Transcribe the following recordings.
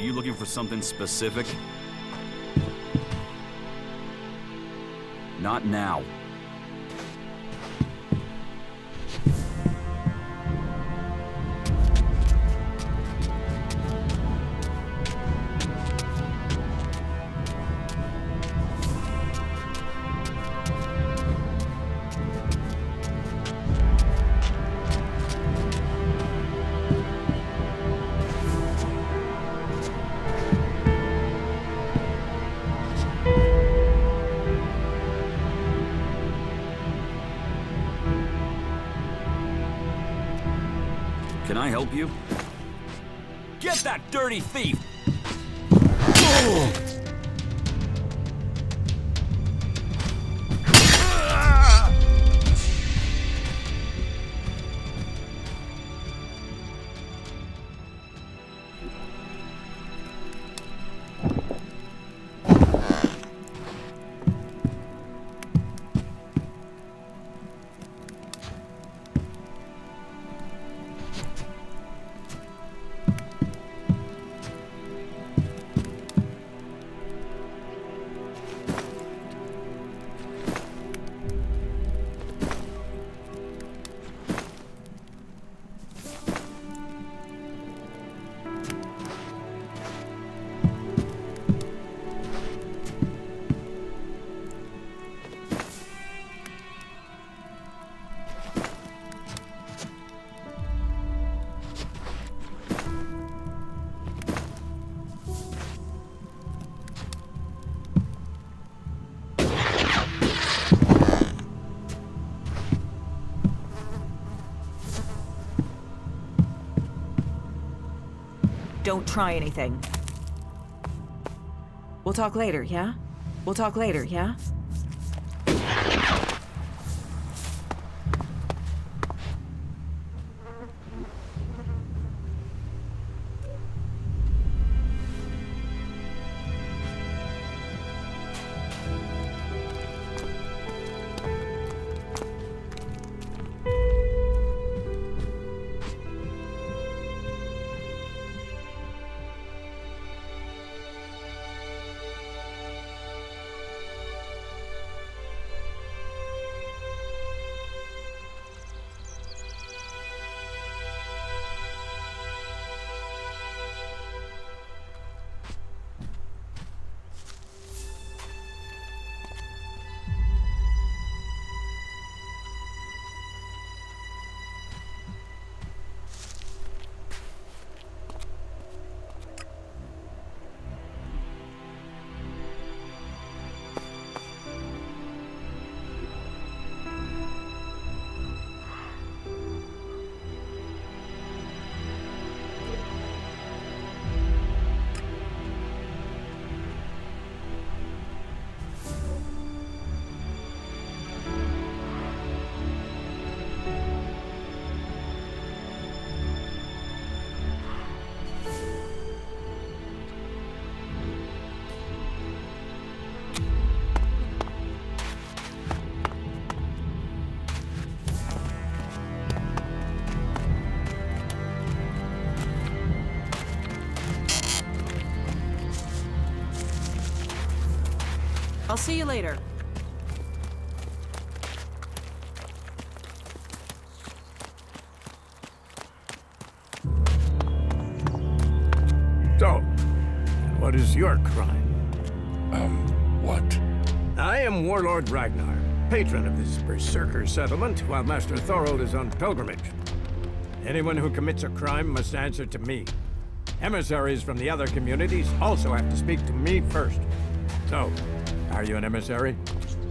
you looking for something specific? Not now. Can I help you? Get that dirty thief! Don't try anything. We'll talk later, yeah? We'll talk later, yeah? I'll see you later. So, what is your crime? What? I am Warlord Ragnar, patron of this berserker settlement, while Master Thorgal is on pilgrimage. Anyone who commits a crime must answer to me. Emissaries from the other communities also have to speak to me first. So, are you an emissary?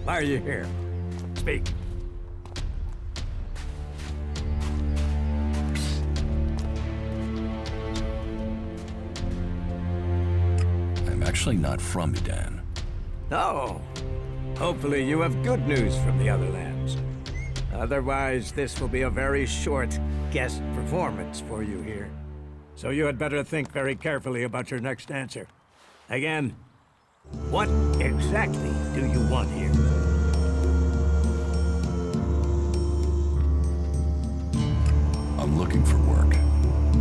Why are you here? Speak. I'm actually not from Edan. Oh, hopefully you have good news from the other lands. Otherwise, this will be a very short guest performance for you here. So you had better think very carefully about your next answer. Again, what exactly do you want here? I'm looking for work.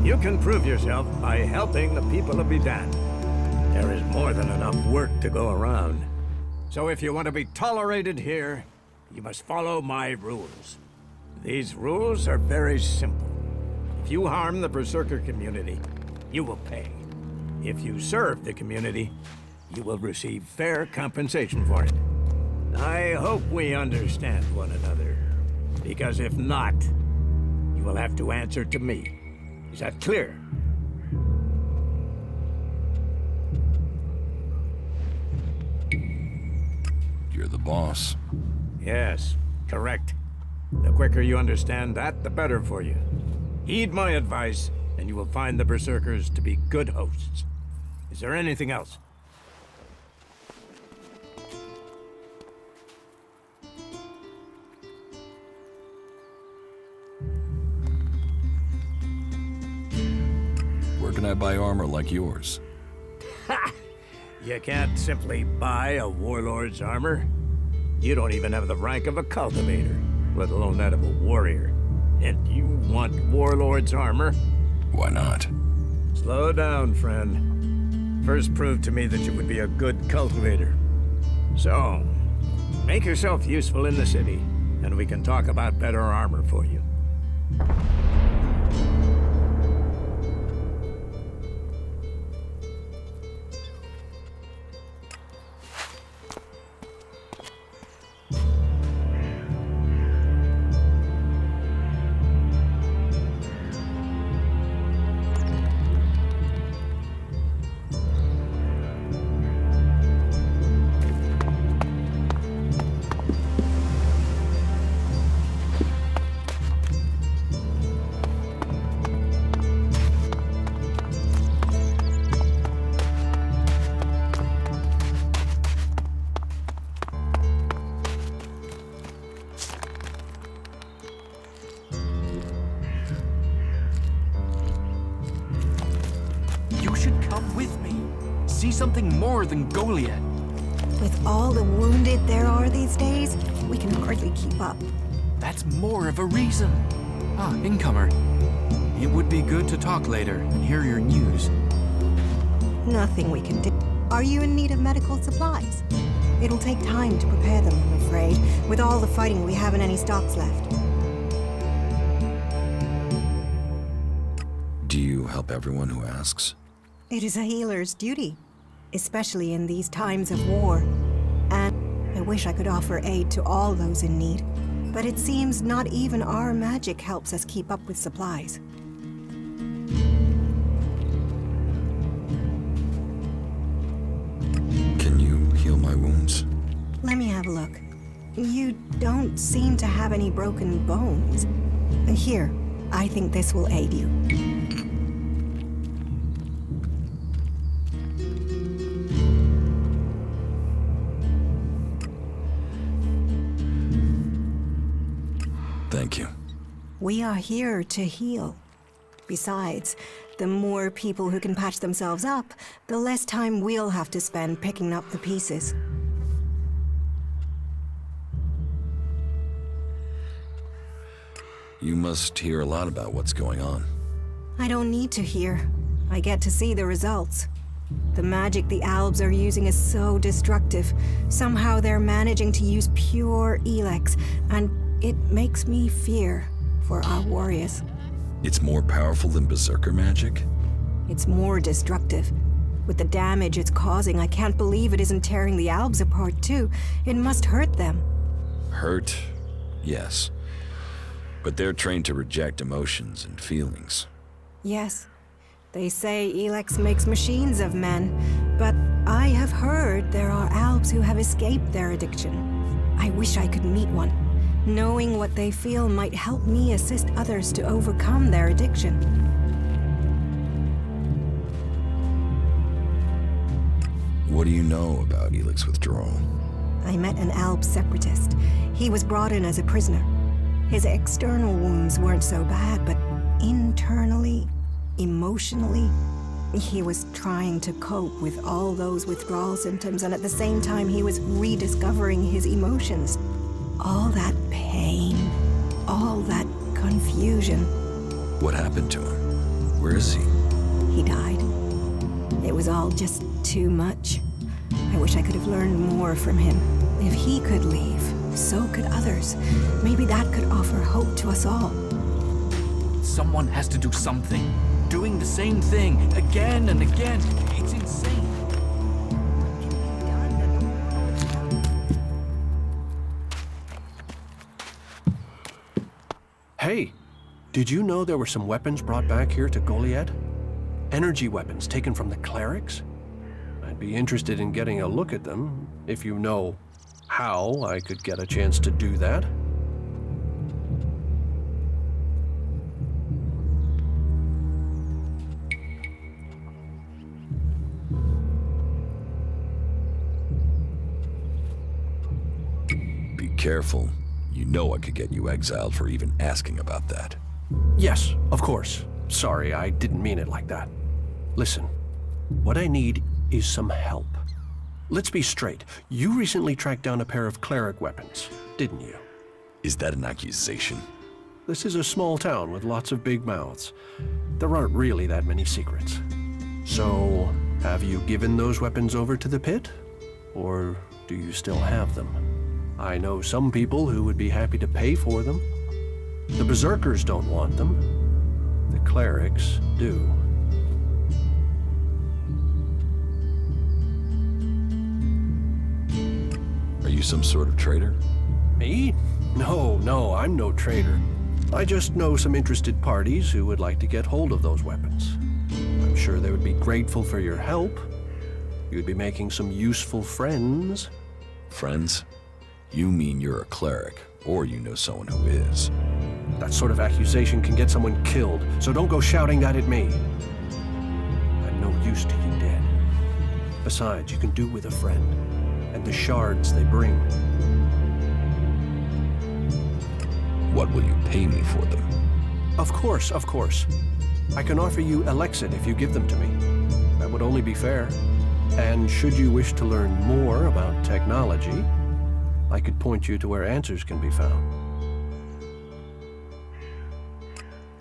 You can prove yourself by helping the people of Vidan. There is more than enough work to go around. So if you want to be tolerated here, you must follow my rules. These rules are very simple. If you harm the Berserker community, you will pay. If you serve the community, you will receive fair compensation for it. I hope we understand one another, because if not, you will have to answer to me. Is that clear? You're the boss. Yes, correct. The quicker you understand that, the better for you. Heed my advice, and you will find the Berserkers to be good hosts. Is there anything else? Where can I buy armor like yours? Ha! You can't simply buy a warlord's armor. You don't even have the rank of a cultivator, let alone that of a warrior. And you want warlord's armor? Why not? Slow down, friend. First prove to me that you would be a good cultivator. So, make yourself useful in the city, and we can talk about better armor for you. See something more than Goliath. With all the wounded there are these days, we can hardly keep up. That's more of a reason. Ah, incomer. It would be good to talk later and hear your news. Nothing we can do. Are you in need of medical supplies? It'll take time to prepare them, I'm afraid. With all the fighting, we haven't any stocks left. Do you help everyone who asks? It is a healer's duty, especially in these times of war. And I wish I could offer aid to all those in need. But it seems not even our magic helps us keep up with supplies. Can you heal my wounds? Let me have a look. You don't seem to have any broken bones. Here, I think this will aid you. Thank you. We are here to heal. Besides, the more people who can patch themselves up, the less time we'll have to spend picking up the pieces. You must hear a lot about what's going on. I don't need to hear. I get to see the results. The magic the Albs are using is so destructive. Somehow they're managing to use pure ELEX, and it makes me fear for our warriors. It's more powerful than Berserker magic? It's more destructive. With the damage it's causing, I can't believe it isn't tearing the Albs apart too. It must hurt them. Hurt, yes. But they're trained to reject emotions and feelings. Yes. They say ELEX makes machines of men, but I have heard there are Albs who have escaped their addiction. I wish I could meet one. Knowing what they feel might help me assist others to overcome their addiction. What do you know about ELEX withdrawal? I met an Alb separatist. He was brought in as a prisoner. His external wounds weren't so bad, but internally, emotionally, he was trying to cope with all those withdrawal symptoms, and at the same time he was rediscovering his emotions. All that pain, all that confusion. What happened to him? Where is he? He died. It was all just too much. I wish I could have learned more from him. If he could leave, so could others. Maybe that could offer hope to us all. Someone has to do something. Doing the same thing again and again. It's insane. Hey, did you know there were some weapons brought back here to Goliad? Energy weapons taken from the clerics? I'd be interested in getting a look at them, if you know how I could get a chance to do that. Be careful. You know I could get you exiled for even asking about that. Yes, of course. Sorry, I didn't mean it like that. Listen, what I need is some help. Let's be straight. You recently tracked down a pair of cleric weapons, didn't you? Is that an accusation? This is a small town with lots of big mouths. There aren't really that many secrets. So, have you given those weapons over to the pit? Or do you still have them? I know some people who would be happy to pay for them. The berserkers don't want them. The clerics do. Are you some sort of traitor? Me? No, I'm no traitor. I just know some interested parties who would like to get hold of those weapons. I'm sure they would be grateful for your help. You'd be making some useful friends. Friends? You mean you're a cleric, or you know someone who is. That sort of accusation can get someone killed, so don't go shouting that at me. I'm no use to you dead. Besides, you can do with a friend, and the shards they bring. What will you pay me for them? Of course. I can offer you ELEX if you give them to me. That would only be fair. And should you wish to learn more about technology, I could point you to where answers can be found.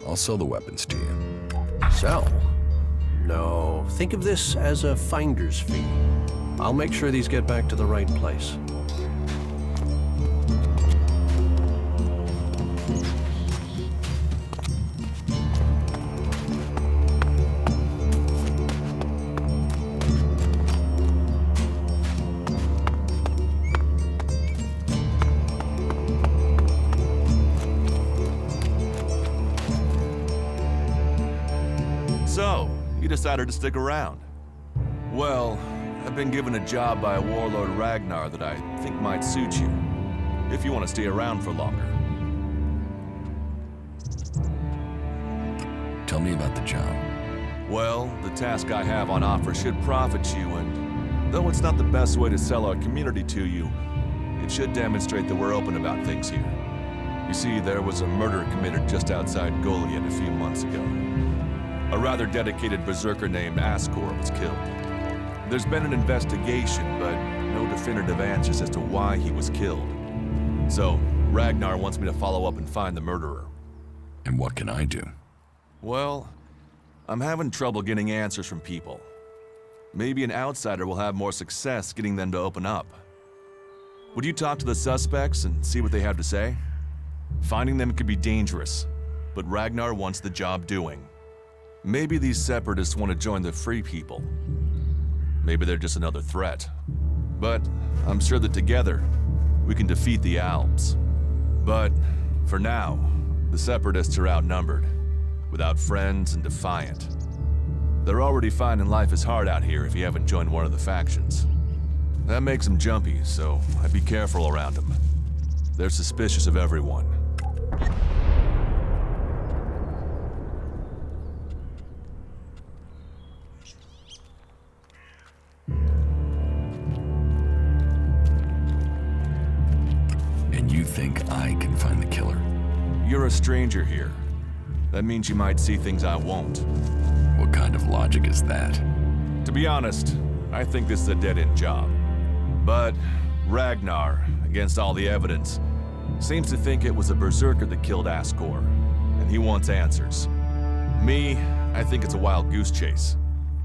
I'll sell the weapons to you. Sell? No, think of this as a finder's fee. I'll make sure these get back to the right place. So, you decided to stick around. Well, I've been given a job by a warlord Ragnar that I think might suit you, if you want to stay around for longer. Tell me about the job. Well, the task I have on offer should profit you, and though it's not the best way to sell our community to you, it should demonstrate that we're open about things here. You see, there was a murder committed just outside Goliad a few months ago. A rather dedicated berserker named Ascor was killed. There's been an investigation, but no definitive answers as to why he was killed. So, Ragnar wants me to follow up and find the murderer. And what can I do? Well, I'm having trouble getting answers from people. Maybe an outsider will have more success getting them to open up. Would you talk to the suspects and see what they have to say? Finding them could be dangerous, but Ragnar wants the job doing. Maybe these separatists want to join the Free People. Maybe they're just another threat. But I'm sure that together, we can defeat the Alps. But for now, the separatists are outnumbered, without friends and defiant. They're already finding life is hard out here if you haven't joined one of the factions. That makes them jumpy, so I'd be careful around them. They're suspicious of everyone. You think I can find the killer? You're a stranger here. That means you might see things I won't. What kind of logic is that? To be honest, I think this is a dead-end job. But Ragnar, against all the evidence, seems to think it was a berserker that killed Ascor, and he wants answers. Me, I think it's a wild goose chase.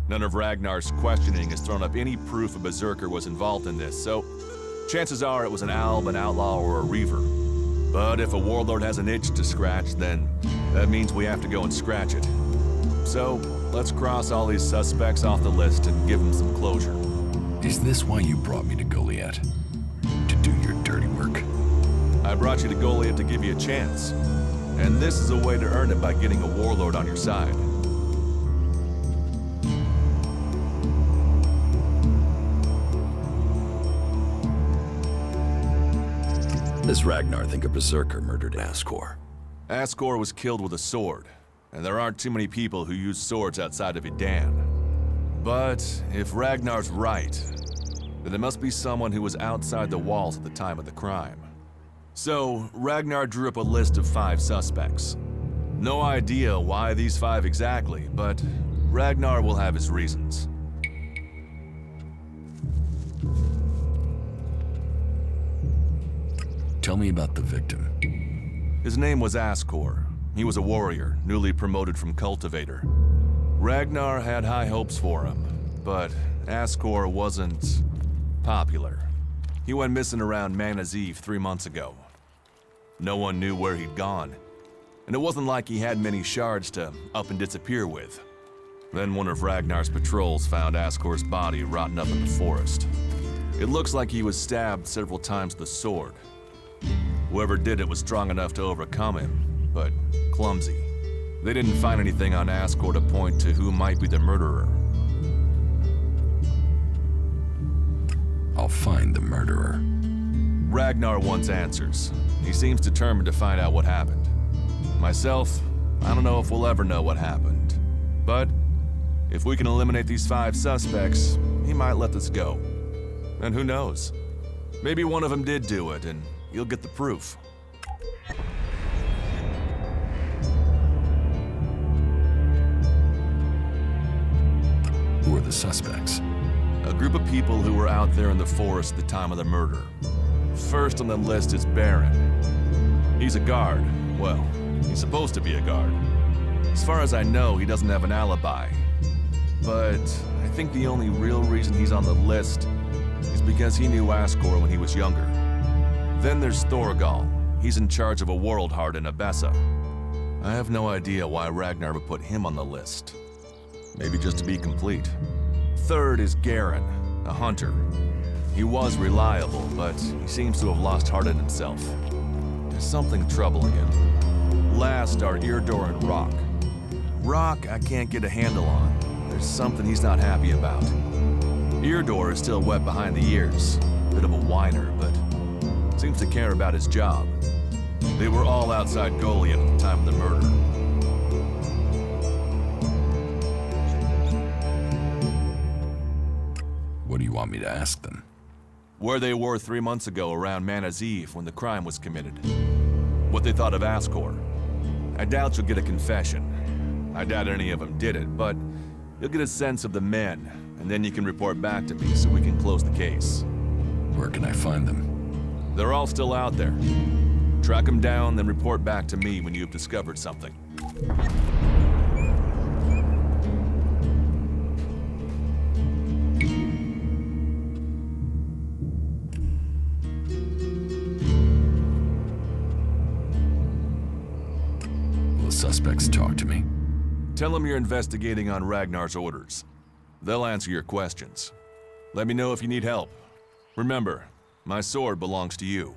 None of Ragnar's questioning has thrown up any proof a berserker was involved in this, so chances are it was an alb, an outlaw, or a reaver. But if a warlord has an itch to scratch, then that means we have to go and scratch it. So, let's cross all these suspects off the list and give them some closure. Is this why you brought me to Goliath? To do your dirty work? I brought you to Goliath to give you a chance. And this is a way to earn it by getting a warlord on your side. Does Ragnar think a berserker murdered Ascor? Ascor was killed with a sword, and there aren't too many people who use swords outside of Idan. But if Ragnar's right, then it must be someone who was outside the walls at the time of the crime. So, Ragnar drew up a list of 5 suspects. No idea why these 5 exactly, but Ragnar will have his reasons. Tell me about the victim. His name was Ascor. He was a warrior, newly promoted from Cultivator. Ragnar had high hopes for him, but Ascor wasn't popular. He went missing around Mana's Eve 3 months ago. No one knew where he'd gone, and it wasn't like he had many shards to up and disappear with. Then one of Ragnar's patrols found Ascor's body rotting up in the forest. It looks like he was stabbed several times with a sword. Whoever did it was strong enough to overcome him, but clumsy. They didn't find anything on Ascor to point to who might be the murderer. I'll find the murderer. Ragnar wants answers. He seems determined to find out what happened. Myself, I don't know if we'll ever know what happened. But if we can eliminate these 5 suspects, he might let this go. And who knows? Maybe one of them did do it, and you'll get the proof. Who are the suspects? A group of people who were out there in the forest at the time of the murder. First on the list is Baron. He's a guard. Well, he's supposed to be a guard. As far as I know, he doesn't have an alibi. But I think the only real reason he's on the list is because he knew Ascor when he was younger. Then there's Thorgal. He's in charge of a world heart in Abessa. I have no idea why Ragnar would put him on the list. Maybe just to be complete. Third is Garen, a hunter. He was reliable, but he seems to have lost heart in himself. There's something troubling him. Last are Eardor and Rock. Rock I can't get a handle on. There's something he's not happy about. Eardor is still wet behind the ears. Bit of a whiner, but seems to care about his job. They were all outside Goliath at the time of the murder. What do you want me to ask them? Where they were 3 months ago around Mana's Eve when the crime was committed. What they thought of Ascor. I doubt you'll get a confession. I doubt any of them did it, but you'll get a sense of the men, and then you can report back to me so we can close the case. Where can I find them? They're all still out there. Track them down, then report back to me when you've discovered something. Will the suspects talk to me? Tell them you're investigating on Ragnar's orders. They'll answer your questions. Let me know if you need help. Remember, my sword belongs to you.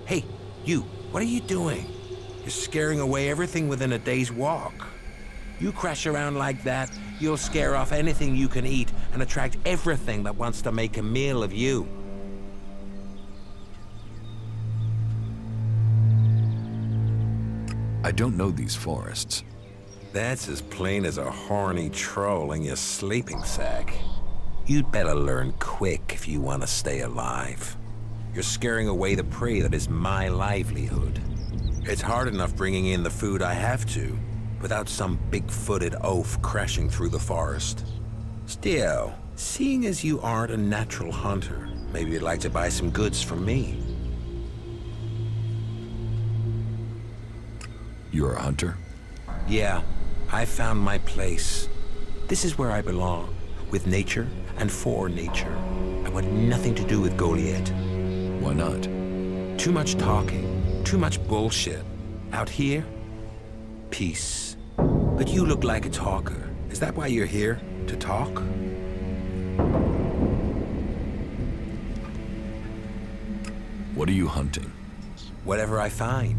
Hey, you, what are you doing? You're scaring away everything within a day's walk. You crash around like that, you'll scare off anything you can eat and attract everything that wants to make a meal of you. I don't know these forests. That's as plain as a horny troll in your sleeping sack. You'd better learn quick if you want to stay alive. You're scaring away the prey that is my livelihood. It's hard enough bringing in the food I have to, without some big-footed oaf crashing through the forest. Still, seeing as you aren't a natural hunter, maybe you'd like to buy some goods from me. You're a hunter? Yeah, I found my place. This is where I belong, with nature and for nature. I want nothing to do with Goliath. Why not? Too much talking, too much bullshit. Out here, peace. But you look like a talker. Is that why you're here? To talk? What are you hunting? Whatever I find.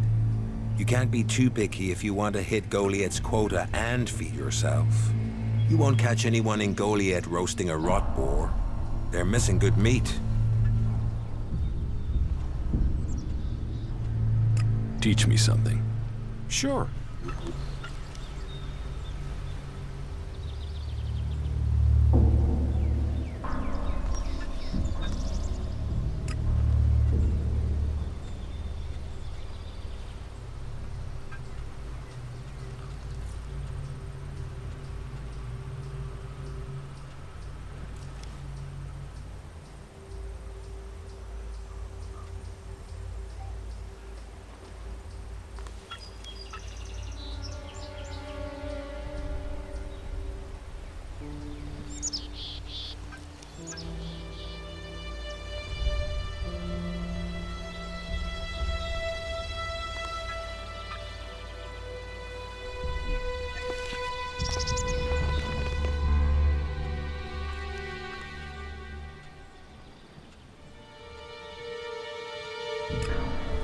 You can't be too picky if you want to hit Goliath's quota and feed yourself. You won't catch anyone in Goliath roasting a rot boar. They're missing good meat. Teach me something. Sure.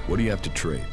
What do you have to trade?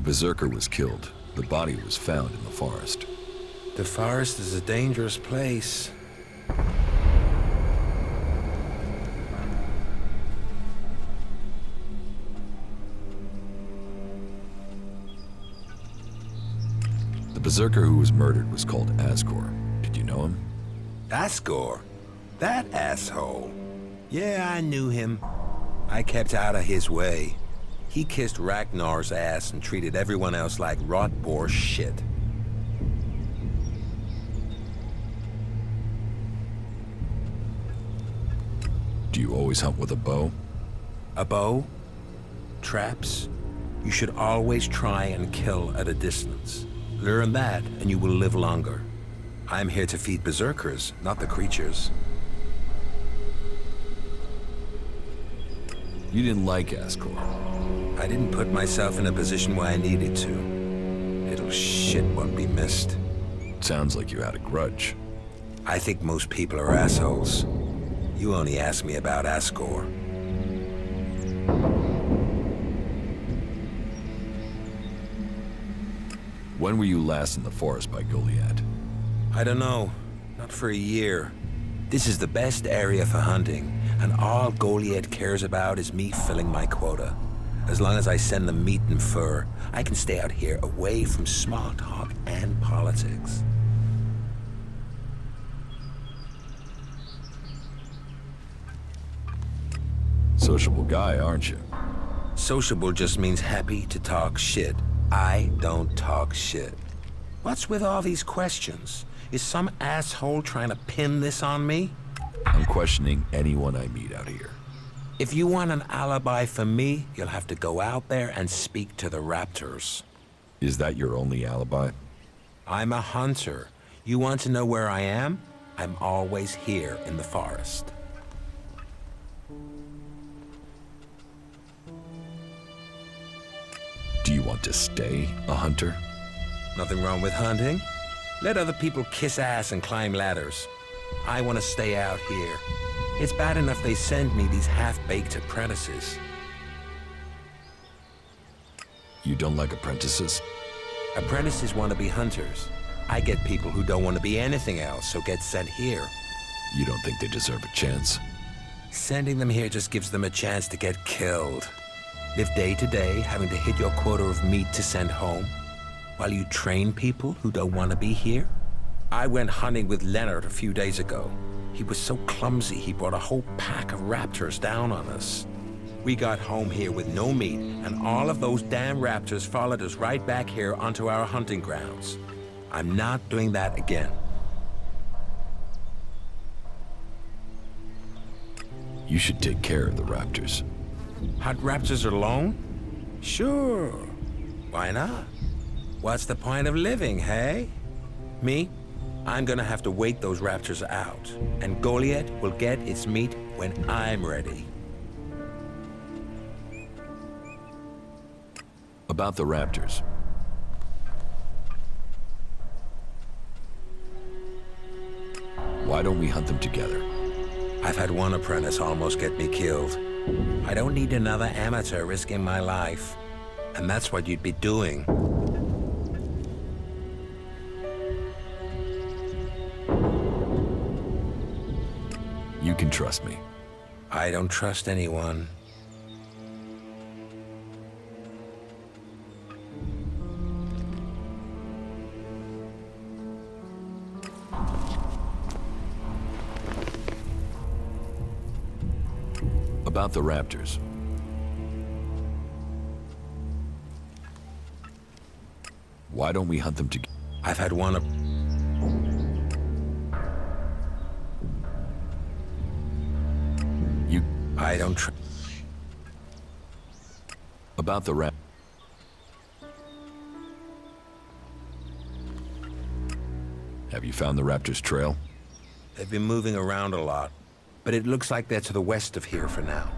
berserker was killed. The body was found in the forest. The forest is a dangerous place. The berserker who was murdered was called Asgore. Did you know him? Asgore? That asshole? Yeah, I knew him. I kept out of his way. He kissed Ragnar's ass and treated everyone else like rot-bore shit. Do you always hunt with a bow? A bow? Traps? You should always try and kill at a distance. Learn that, and you will live longer. I'm here to feed berserkers, not the creatures. You didn't like Asgore. I didn't put myself in a position where I needed to. Little shit won't be missed. Sounds like you had a grudge. I think most people are assholes. You only asked me about Asgore. When were you last in the forest by Goliad? I don't know. Not for a year. This is the best area for hunting, and all Goliad cares about is me filling my quota. As long as I send them meat and fur, I can stay out here away from small talk and politics. Sociable guy, aren't you? Sociable just means happy to talk shit. I don't talk shit. What's with all these questions? Is some asshole trying to pin this on me? I'm questioning anyone I meet out here. If you want an alibi for me, you'll have to go out there and speak to the raptors. Is that your only alibi? I'm a hunter. You want to know where I am? I'm always here in the forest. Do you want to stay a hunter? Nothing wrong with hunting. Let other people kiss ass and climb ladders. I want to stay out here. It's bad enough they send me these half-baked apprentices. You don't like apprentices? Apprentices want to be hunters. I get people who don't want to be anything else, so get sent here. You don't think they deserve a chance? Sending them here just gives them a chance to get killed. Live day to day, having to hit your quota of meat to send home, while you train people who don't want to be here? I went hunting with Leonard a few days ago. He was so clumsy, he brought a whole pack of raptors down on us. We got home here with no meat, and all of those damn raptors followed us right back here onto our hunting grounds. I'm not doing that again. You should take care of the raptors. Hunt raptors alone? Sure. Why not? What's the point of living, hey? Me? I'm gonna have to wait those raptors out, and Goliad will get its meat when I'm ready. About the raptors. Why don't we hunt them together? I've had one apprentice almost get me killed. I don't need another amateur risking my life. And that's what you'd be doing. You can trust me. I don't trust anyone. About the raptors. Why don't we hunt them together? I've had one I don't trust. About the rap. Have you found the raptor's trail? They've been moving around a lot, but it looks like they're to the west of here for now.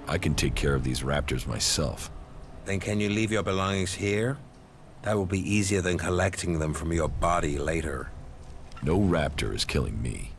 I can take care of these raptors myself. Then can you leave your belongings here? That will be easier than collecting them from your body later. No raptor is killing me.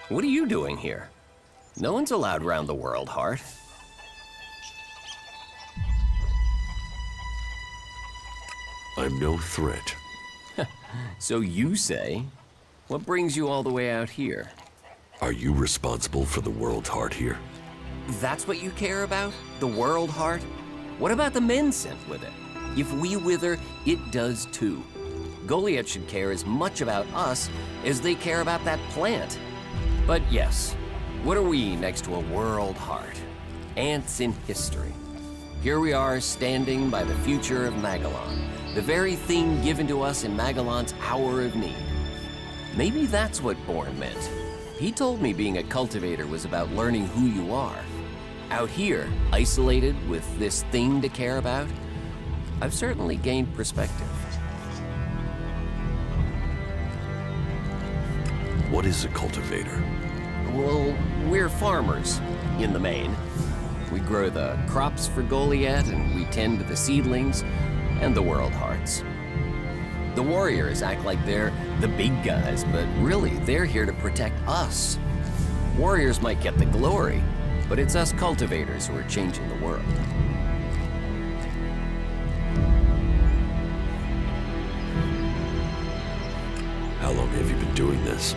What are you doing here? No one's allowed round the world, Hart. I'm no threat. So you say. What brings you all the way out here? Are you responsible for the world's heart here? That's what you care about? The world, Hart? What about the men sent with it? If we wither, it does too. Goliath should care as much about us as they care about that plant. But yes, what are we next to a world heart? Ants in history. Here we are standing by the future of Magellan, the very thing given to us in Magellan's hour of need. Maybe that's what Bourne meant. He told me being a cultivator was about learning who you are. Out here, isolated with this thing to care about, I've certainly gained perspective. What is a cultivator? Well, we're farmers, in the main. We grow the crops for Goliath, and we tend to the seedlings and the world hearts. The warriors act like they're the big guys, but really, they're here to protect us. Warriors might get the glory, but it's us cultivators who are changing the world. How long have you been doing this?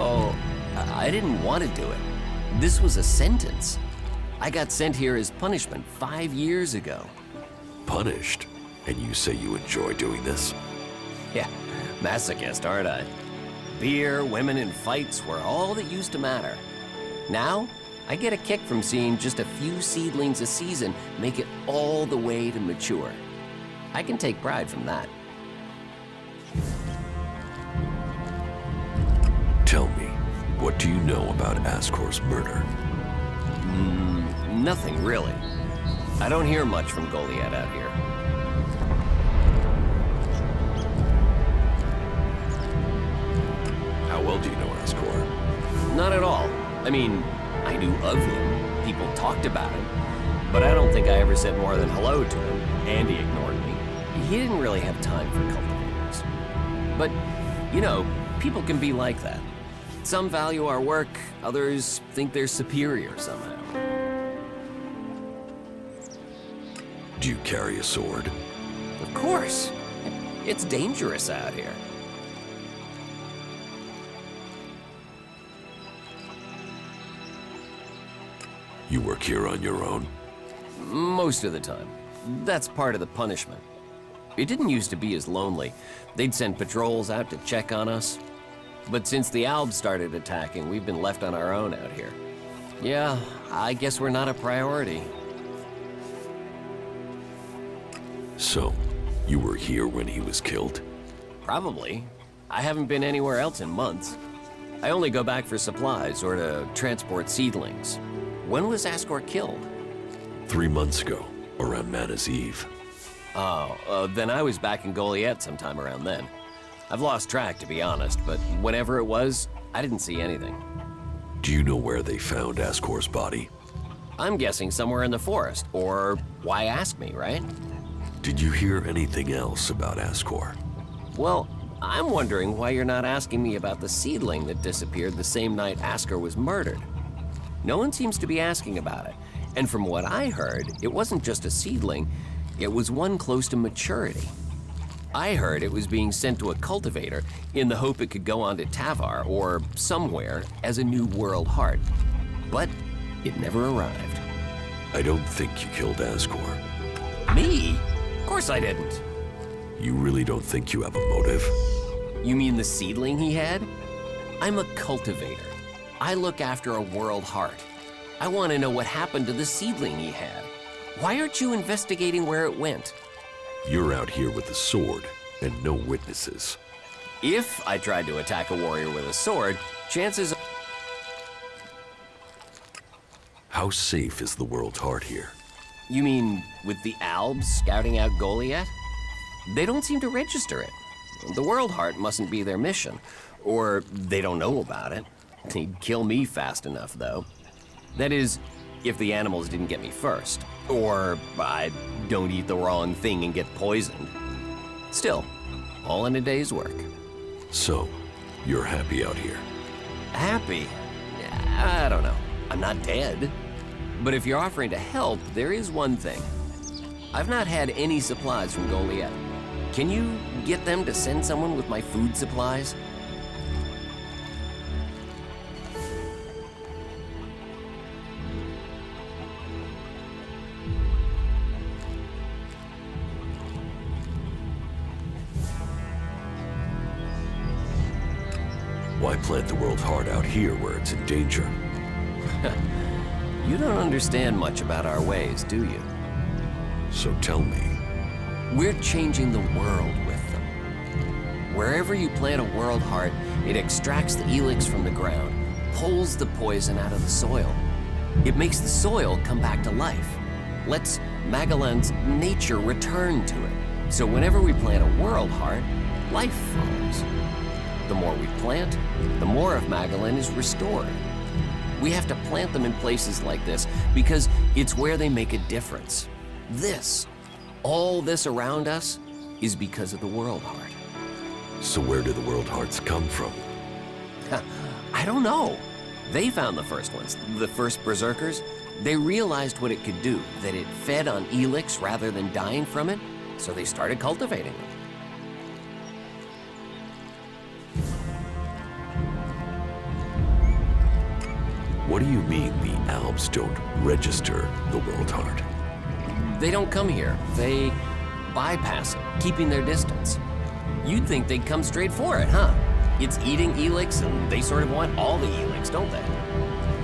Oh, I didn't want to do it. This was a sentence. I got sent here as punishment 5 years ago. Punished? And you say you enjoy doing this? Yeah, masochist, aren't I? Beer, women, and fights were all that used to matter. Now, I get a kick from seeing just a few seedlings a season make it all the way to mature. I can take pride from that. Tell me, what do you know about Ascor's murder? Nothing, really. I don't hear much from Goliath out here. How well do you know Ascor? Not at all. I mean, I knew of him. People talked about him. But I don't think I ever said more than hello to him, and he ignored me. He didn't really have time for cultivators. But, you know, people can be like that. Some value our work, others think they're superior somehow. Do you carry a sword? Of course. It's dangerous out here. You work here on your own? Most of the time. That's part of the punishment. It didn't used to be as lonely. They'd send patrols out to check on us. But since the Albs started attacking, we've been left on our own out here. Yeah, I guess we're not a priority. So, you were here when he was killed? Probably. I haven't been anywhere else in months. I only go back for supplies or to transport seedlings. When was Ascor killed? 3 months ago, around Mana's Eve. Oh, then I was back in Goliath sometime around then. I've lost track, to be honest, but whenever it was, I didn't see anything. Do you know where they found Ascor's body? I'm guessing somewhere in the forest, or why ask me, right? Did you hear anything else about Ascor? Well, I'm wondering why you're not asking me about the seedling that disappeared the same night Ascor was murdered. No one seems to be asking about it, and from what I heard, it wasn't just a seedling, it was one close to maturity. I heard it was being sent to a cultivator in the hope it could go on to Tavar or somewhere as a new world heart. But it never arrived. I don't think you killed Ascor. Me? Of course I didn't. You really don't think you have a motive? You mean the seedling he had? I'm a cultivator. I look after a world heart. I want to know what happened to the seedling he had. Why aren't you investigating where it went? You're out here with a sword and no witnesses. If I tried to attack a warrior with a sword, chances are... How safe is the world's heart here? You mean with the Albs scouting out Goliath? They don't seem to register it. The world heart mustn't be their mission, or they don't know about it. They'd kill me fast enough, though. That is, if the animals didn't get me first, or I don't eat the wrong thing and get poisoned. Still, all in a day's work. So, you're happy out here? Happy? I don't know. I'm not dead. But if you're offering to help, there is one thing. I've not had any supplies from Goliath. Can you get them to send someone with my food supplies? Why plant the world's heart out here where it's in danger? You don't understand much about our ways, do you? So tell me. We're changing the world with them. Wherever you plant a world heart, it extracts the ELEX from the ground, pulls the poison out of the soil. It makes the soil come back to life, lets Magellan's nature return to it. So whenever we plant a world heart, life follows. The more we plant, the more of Magellan is restored. We have to plant them in places like this because it's where they make a difference. All this around us, is because of the world heart. So where do the world hearts come from? I don't know. They found the first ones, the first berserkers. They realized what it could do, that it fed on ELEX rather than dying from it, so they started cultivating them. What do you mean the Alps don't register the world heart? They don't come here. They bypass it, keeping their distance. You'd think they'd come straight for it, huh? It's eating ELEX, and they sort of want all the ELEX, don't they?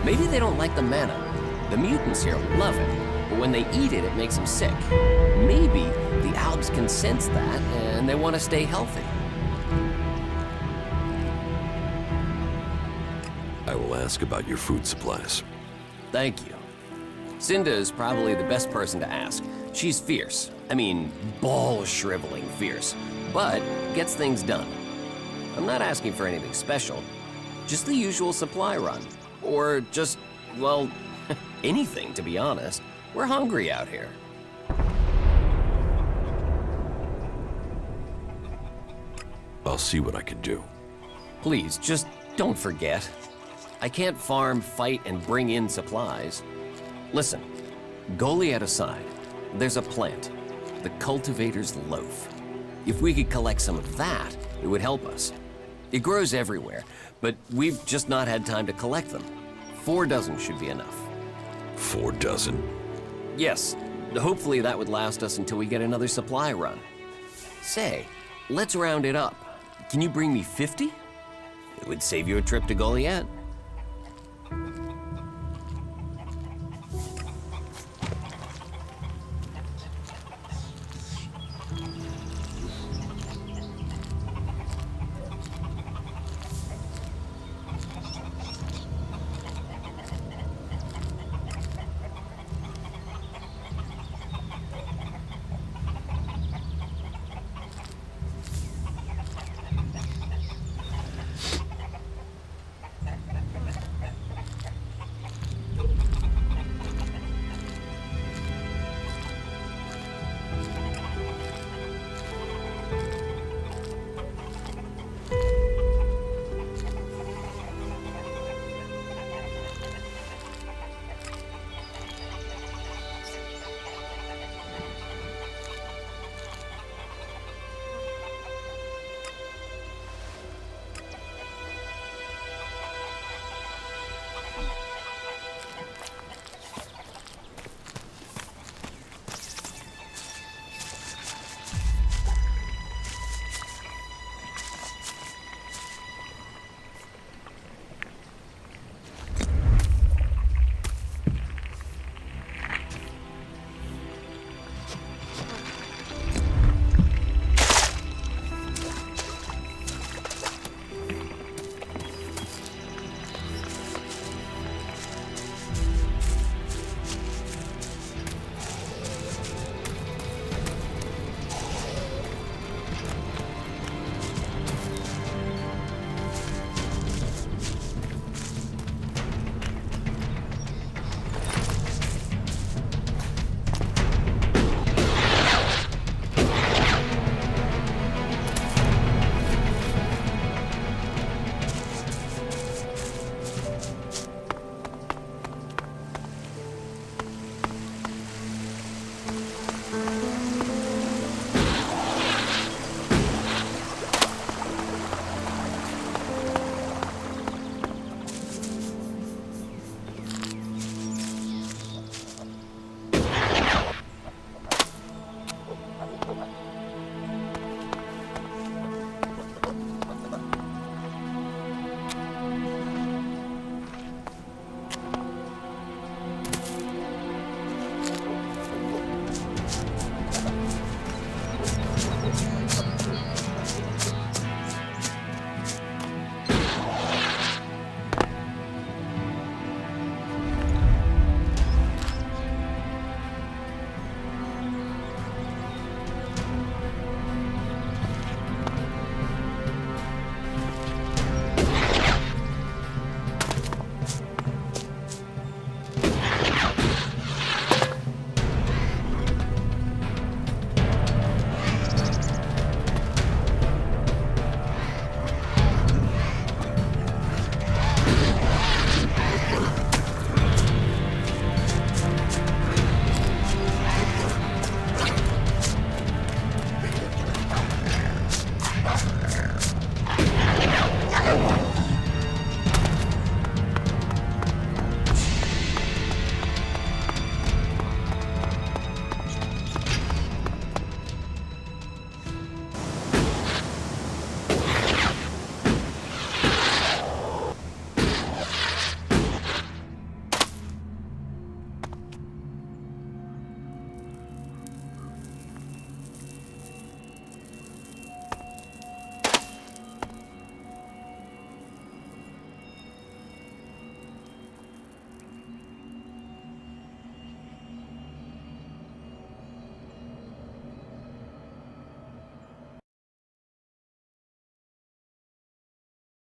Maybe they don't like the mana. The mutants here love it, but when they eat it, it makes them sick. Maybe the Alps can sense that, and they want to stay healthy. I will ask about your food supplies. Thank you. Cinda is probably the best person to ask. She's fierce. I mean, ball-shriveling fierce, but gets things done. I'm not asking for anything special, just the usual supply run. Or just, well, anything, to be honest. We're hungry out here. I'll see what I can do. Please, just don't forget. I can't farm, fight, and bring in supplies. Listen, Goliath aside, there's a plant, the Cultivator's loaf. If we could collect some of that, it would help us. It grows everywhere, but we've just not had time to collect them. 4 dozen should be enough. 4 dozen? Yes, hopefully that would last us until we get another supply run. Say, let's round it up. Can you bring me 50? It would save you a trip to Goliath.